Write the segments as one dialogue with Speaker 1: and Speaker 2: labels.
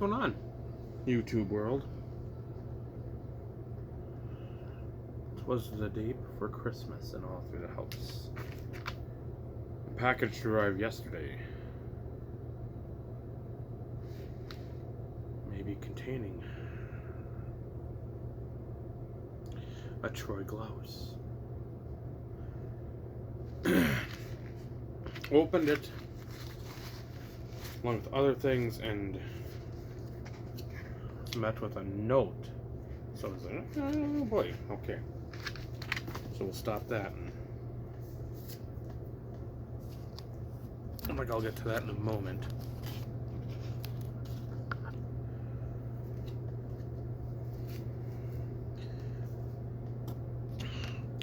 Speaker 1: going on, YouTube world? It was the day before Christmas and all through the house. The package arrived yesterday. Maybe containing a Troy Glouse. Opened it along with other things and was met with a note. So I was like, oh boy, okay. So we'll stop that. I'm like, I'll get to that in a moment.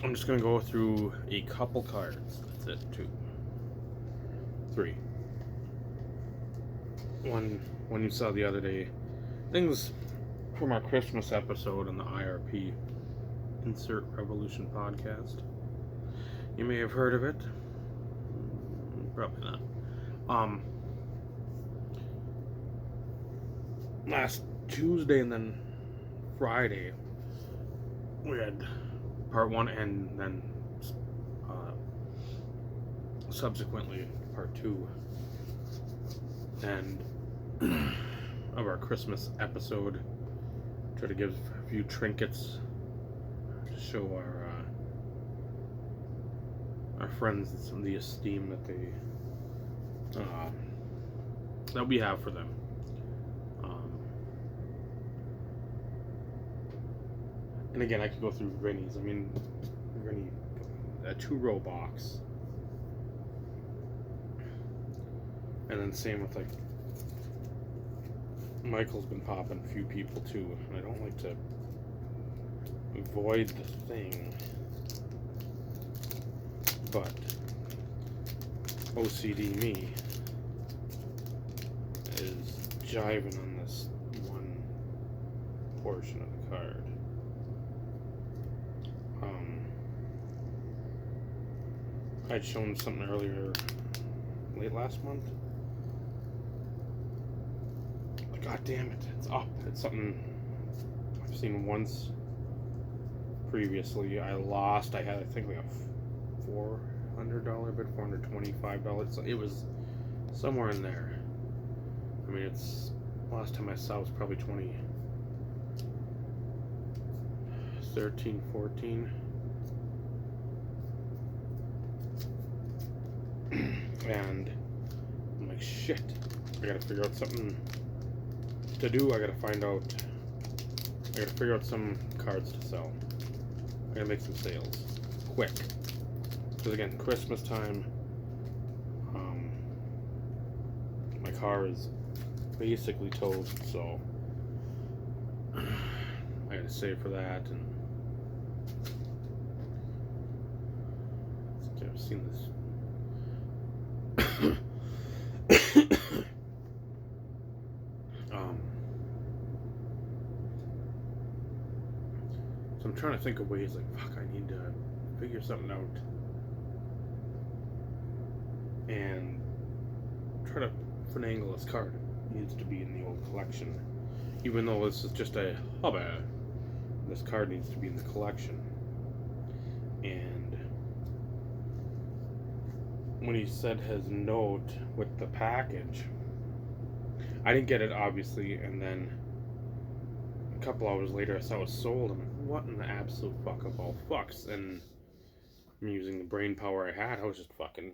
Speaker 1: I'm just going to go through a couple cards. That's it, 2. 3. One you saw the other day. Things from our Christmas episode on the IRP, Insert Revolution podcast. You may have heard of it. Probably not. Last Tuesday and then Friday, we had part 1 and then subsequently part 2 and of our Christmas episode. Try to give a few trinkets to show our friends some of the esteem that we have for them. And again, I could go through Granny's. I mean, Granny, a 2-row box. And then same with like Michael's been popping a few people too. And I don't like to avoid the thing, but OCD me is jiving on this one portion of the card. I'd shown something earlier, late last month. Like, God damn it, it's up. It's something I've seen once previously. I lost. I had, I think, like a $400 bid, $425. So it was somewhere in there. I mean, it's, last time I saw it was probably 2013, 14. And I'm like, shit, I gotta figure out something to do. I gotta figure out some cards to sell. I gotta make some sales quick, because again, Christmas time, my car is basically towed, so I gotta save for that. And I've seen this. So I'm trying to think of ways, like, fuck, I need to figure something out and try to finagle this card. It needs to be in the old collection, even though this is just a hobby. This card needs to be in the collection. And when he said his note with the package, I didn't get it, obviously, and then a couple hours later I saw it was sold. I'm like, what in the absolute fuck of all fucks? And I'm using the brain power I had. I was just fucking,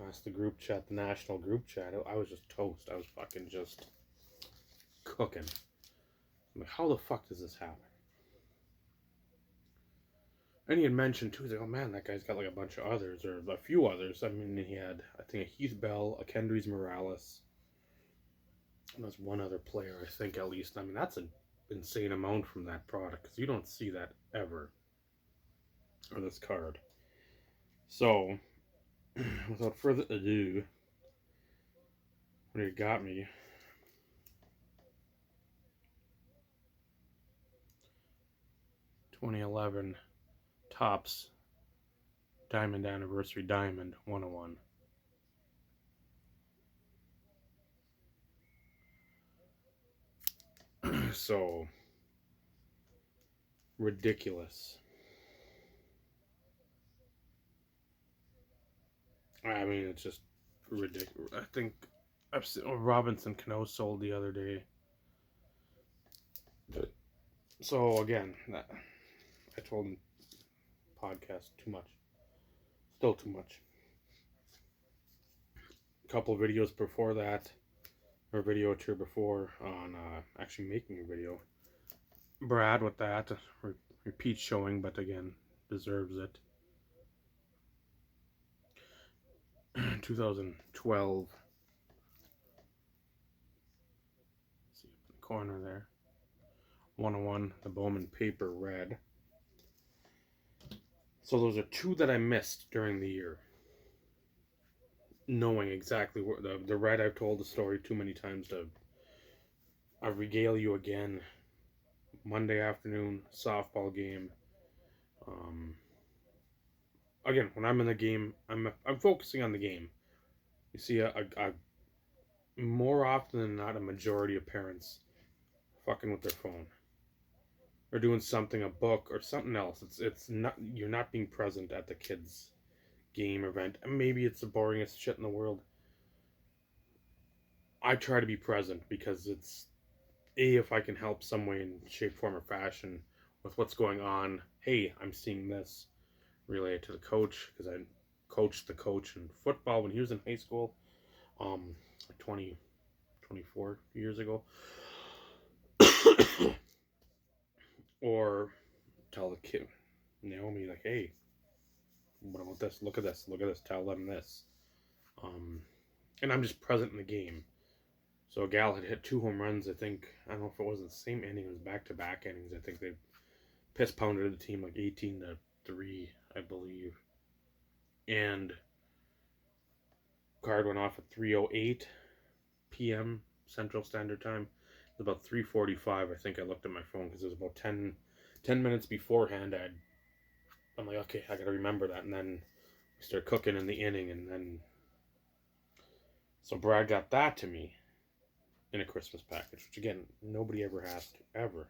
Speaker 1: asked the group chat, the national group chat. I was just toast. I was fucking just cooking. I'm like, how the fuck does this happen? And he had mentioned too, he's like, oh man, that guy's got like a bunch of others, or a few others. I mean, he had, I think, a Heath Bell, a Kendrys Morales, and there's one other player, I think, at least. I mean, that's an insane amount from that product, because you don't see that ever, or this card. So, without further ado, when he got me, $2011 Topps Diamond Anniversary Diamond 101. So ridiculous. I mean, it's just ridiculous. I think I've seen Robinson Cano sold the other day. So again, I told him podcast too much. Still too much. A couple videos before that, or a video or two before on actually making a video. Brad with that repeat showing, but again deserves it. 2012. See up in the corner there. 101, the Bowman Paper Red. So those are two that I missed during the year. Knowing exactly where the red, I've told the story too many times to I regale you again. Monday afternoon softball game. Again, when I'm in the game, I'm focusing on the game. You see a more often than not a majority of parents fucking with their phone or doing something, a book or something else. It's not, you're not being present at the kids' game event. Maybe it's the boringest shit in the world. I try to be present because it's if I can help some way in shape, form, or fashion with what's going on. Hey, I'm seeing this related to the coach because I coached the coach in football when he was in high school, 20, 24 years ago. Or tell the kid, Naomi, like, hey, what about this? Look at this. Look at this. Tell them this. And I'm just present in the game. So a gal had hit 2 home runs. I think, I don't know if it was the same inning. It was back-to-back innings. I think they piss pounded the team like 18-3, I believe. And card went off at 3:08 p.m. Central Standard Time. It was about 3:45. I think I looked at my phone because it was about 10 minutes beforehand. I'm like, okay, I got to remember that. And then we start cooking in the inning. And then, so Brad got that to me in a Christmas package, which again, nobody ever asked, ever.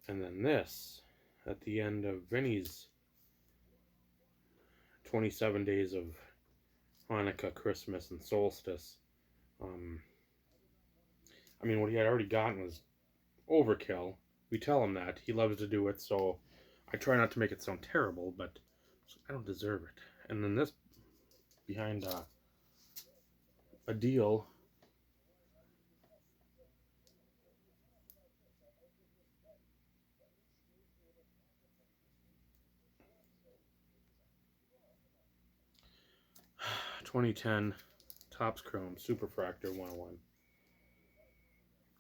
Speaker 1: And then this, at the end of Vinny's 27 days of Hanukkah, Christmas, and Solstice. I mean, what he had already gotten was overkill. We tell him that. He loves to do it, so I try not to make it sound terrible, but I don't deserve it. And then this, behind a deal, $2010 Topps Chrome Superfractor 101.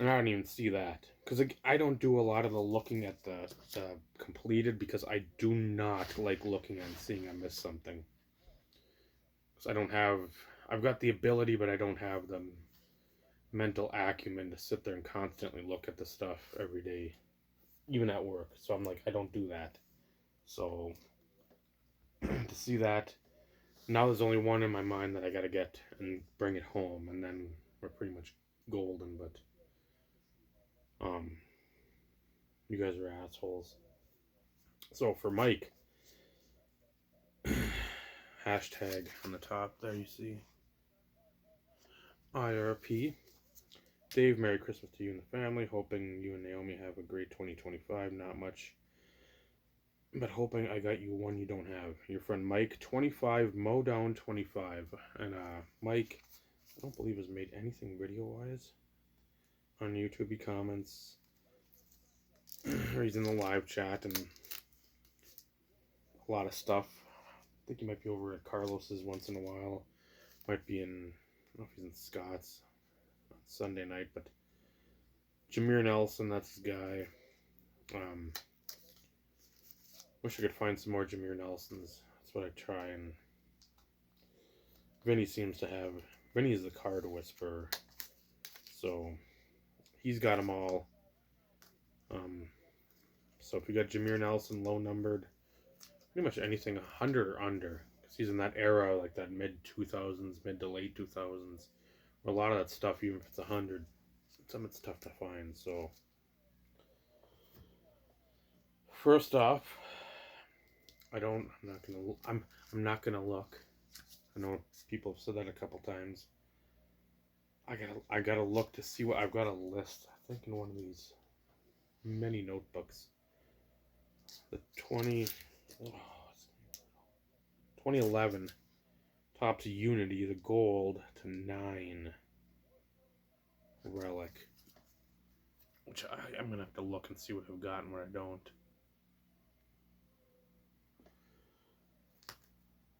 Speaker 1: And I don't even see that. Because I don't do a lot of the looking at the completed because I do not like looking and seeing I missed something. Because I don't have... I've got the ability, but I don't have the mental acumen to sit there and constantly look at the stuff every day. Even at work. So I'm like, I don't do that. So, to see that... Now there's only one in my mind that I gotta get and bring it home. And then we're pretty much golden, but... You guys are assholes. So for Mike, hashtag on the top there you see IRP. Dave, Merry Christmas to you and the family. Hoping you and Naomi have a great 2025. Not much, but hoping I got you one you don't have. Your friend Mike, 25, Mow Down 25. And Mike, I don't believe has made anything video-wise on YouTube. He comments, or he's in the live chat and a lot of stuff. I think he might be over at Carlos's once in a while. Might be in, I don't know if he's in Scott's on Sunday night, but Jameer Nelson, that's his guy. Wish I could find some more Jameer Nelsons. That's what I try. And Vinny seems to have, Vinny is the card whisperer, so he's got them all. So if you got Jameer Nelson, low numbered, pretty much anything 100 or under, he's in that era, like that mid 2000s, mid to late 2000s, where a lot of that stuff, even if it's 100, some of it's tough to find. So, first off, I'm not gonna look. I know people have said that a couple times. I gotta look to see what I've got a list. I think in one of these many notebooks. The 2011 Topps Unity, the gold to 9 relic. Which I'm going to have to look and see what I've got and what I don't.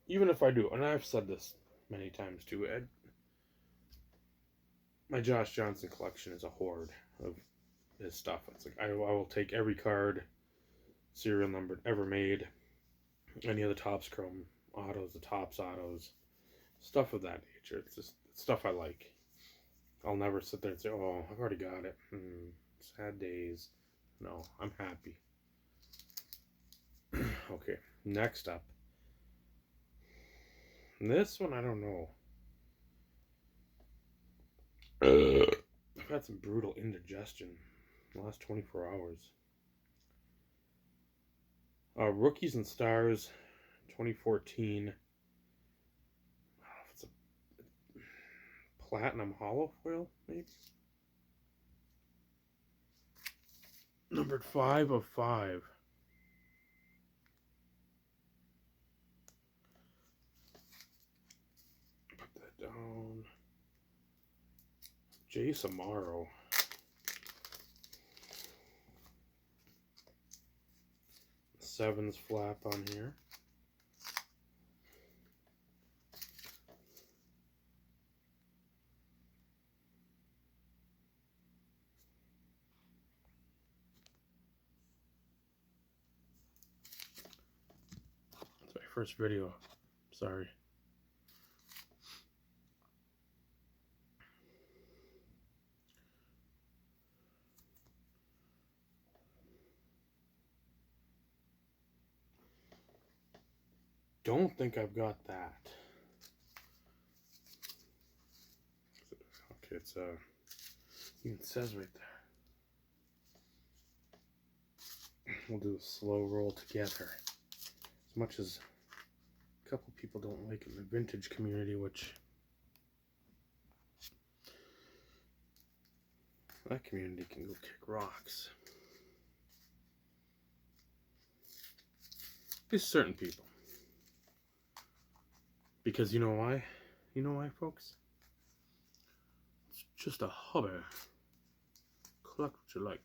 Speaker 1: Even if I do, and I've said this many times too, Ed, my Josh Johnson collection is a hoard of his stuff. It's like I will take every card, serial numbered, ever made, any of the Topps Chrome autos, the Topps autos, stuff of that nature. It's just stuff I like. I'll never sit there and say, oh, I've already got it. Sad days. No, I'm happy. Okay, next up. This one, I don't know. I've had some brutal indigestion the last 24 hours. Rookies and Stars, 2014. I don't know if it's a platinum hollow foil, maybe? Numbered 5 of 5. Put that down. Jay Samaro. Sevens flap on here. It's my first video. Sorry. Don't think I've got that. Okay, it's even says right there. We'll do a slow roll together. As much as a couple people don't like it in the vintage community, which that community can go kick rocks. Just certain people. Because you know why? You know why, folks? It's just a hobby. Collect what you like.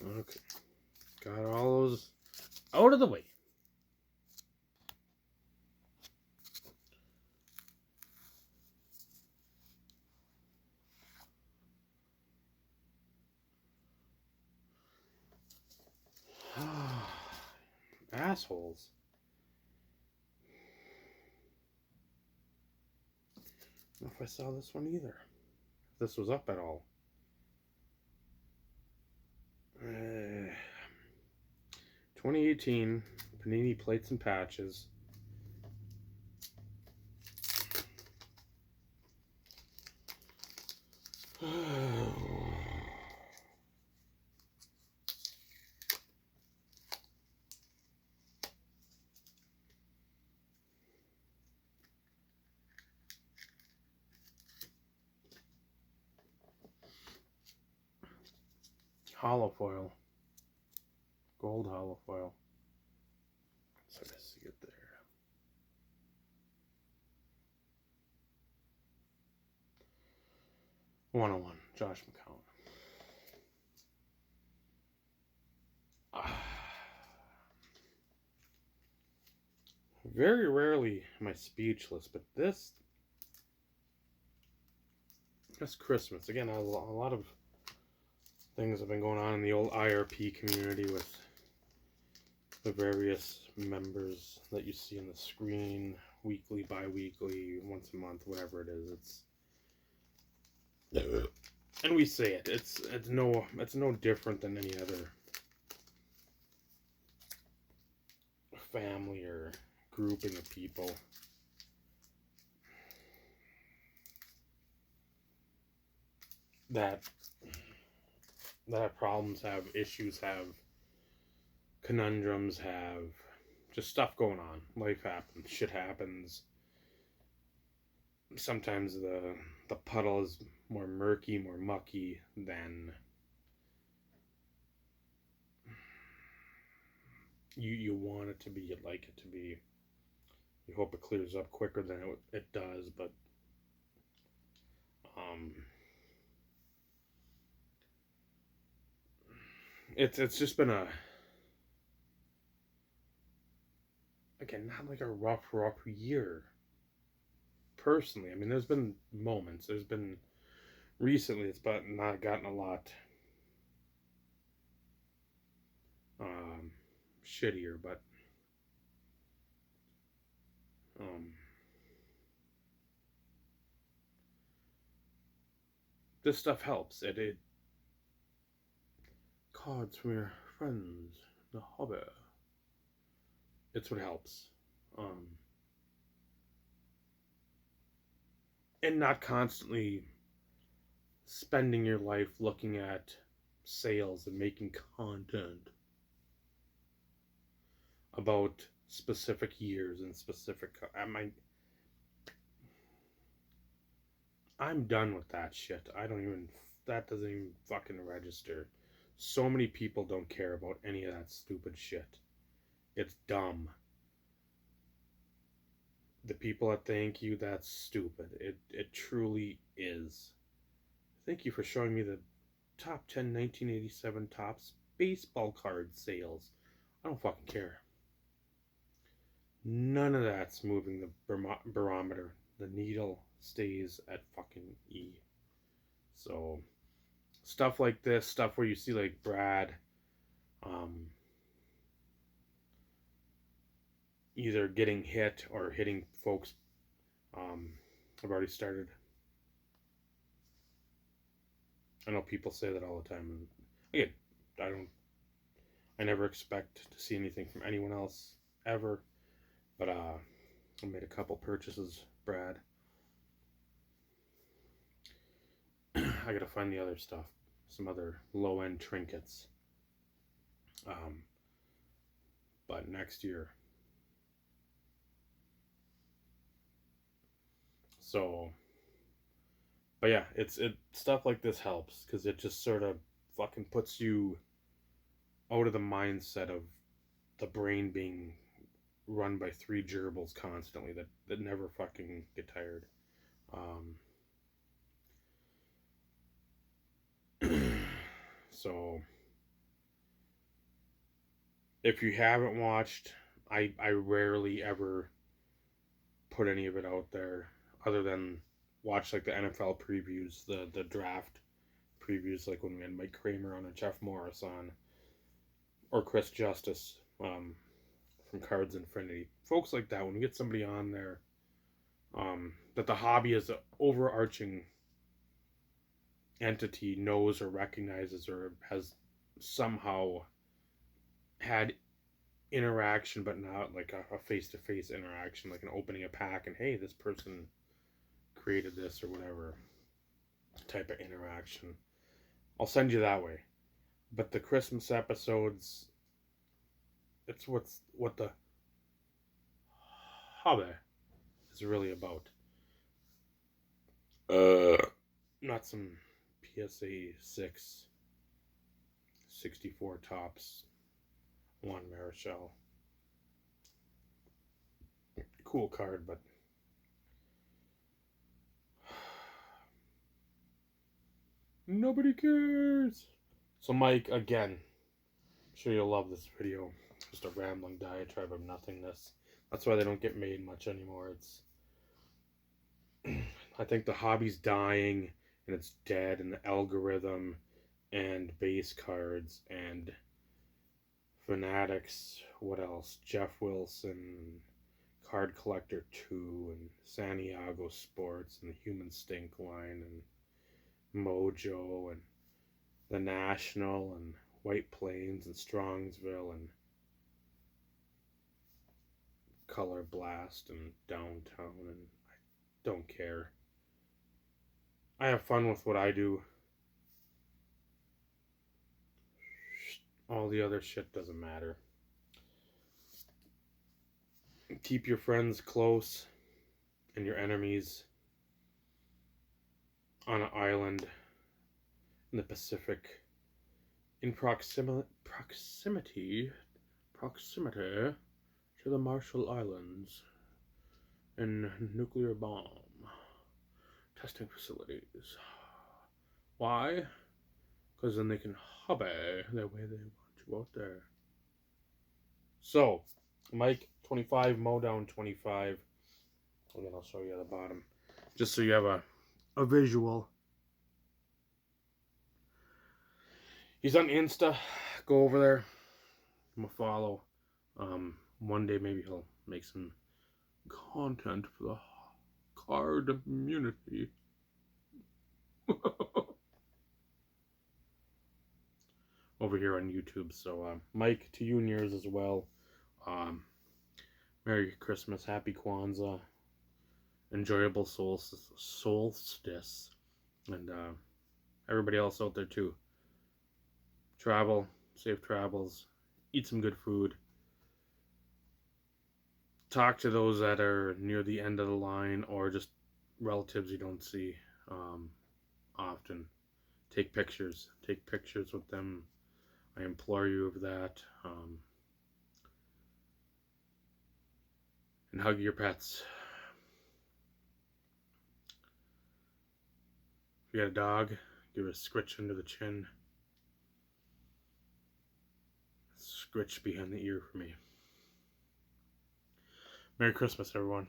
Speaker 1: Okay. Got all those out of the way. Assholes. I don't know if I saw this one either. If this was up at all. 2018 Panini Plates and Patches. Hollow foil. Gold hollow foil. So I see it there. One-on-one, Josh McCown. Very rarely am I speechless, but this Christmas. Again, a lot of things have been going on in the old IRP community with the various members that you see on the screen, weekly, bi-weekly, once a month, whatever it is. It's and we say it. It's no different than any other family or grouping of people that have problems, have issues, have conundrums, have just stuff going on. Life happens, shit happens. Sometimes the puddle is more murky, more mucky than you want it to be, you'd like it to be. You hope it clears up quicker than it does, but it's just been again, not like a rough year personally. I mean, there's been moments. There's been recently it's but not gotten a lot shittier, but this stuff helps. It cards from your friends, the hobby. It's what helps. And not constantly spending your life looking at sales and making content about specific years and specific. I'm done with that shit. I don't even. That doesn't even fucking register. So many people don't care about any of that stupid shit. It's dumb. The people that thank you, that's stupid. It truly is. Thank you for showing me the top 10 1987 Topps baseball card sales. I don't fucking care. None of that's moving the barometer. The needle stays at fucking E. So, stuff like this, stuff where you see like Brad, either getting hit or hitting folks. I've already started. I know people say that all the time, and again, I never expect to see anything from anyone else ever, but I made a couple purchases, Brad. I gotta find the other stuff, some other low end trinkets. But next year. So, but yeah, it stuff like this helps because it just sort of fucking puts you out of the mindset of the brain being run by three gerbils constantly that never fucking get tired. So if you haven't watched, I rarely ever put any of it out there other than watch like the NFL previews, the draft previews, like when we had Mike Kramer on and Jeff Morris on, or Chris Justice from Cards Infinity. Folks like that, when we get somebody on there, that the hobby is an overarching entity, knows or recognizes or has somehow had interaction, but not like a face-to-face interaction, like an opening a pack and hey, this person created this or whatever type of interaction. I'll send you that way. But the Christmas episodes, it's what the hobby is really about. Not some PSA 6 64 Topps Juan Marichal. Cool card, but nobody cares. So Mike, again, I'm sure you'll love this video. Just a rambling diatribe of nothingness. That's why they don't get made much anymore. It's I think the hobby's dying and it's dead, and the algorithm and base cards and Fanatics, what else? Jeff Wilson, Card Collector 2, and Santiago Sports, and the Human Stink line, and Mojo, and the National, and White Plains, and Strongsville, and color blast and downtown, and I don't care. I have fun with what I do. All the other shit doesn't matter. Keep your friends close and your enemies on an island in the Pacific, in proximity to the Marshall Islands and nuclear bomb testing facilities. Why? Because then they can hobby the way they want to out there. So, Mike 25, Modown 25. Again, I'll show you at the bottom, just so you have a visual. He's on Insta. Go over there. I'm a follow. One day maybe he'll make some content for the card community. Over here on YouTube. So, Mike, to you and yours as well. Merry Christmas, Happy Kwanzaa, enjoyable solstice, and everybody else out there too. Travel, safe travels, eat some good food. Talk to those that are near the end of the line or just relatives you don't see often. Take pictures with them. I implore you of that. And hug your pets. If you got a dog, give it a scritch under the chin. Scritch behind the ear for me. Merry Christmas, everyone.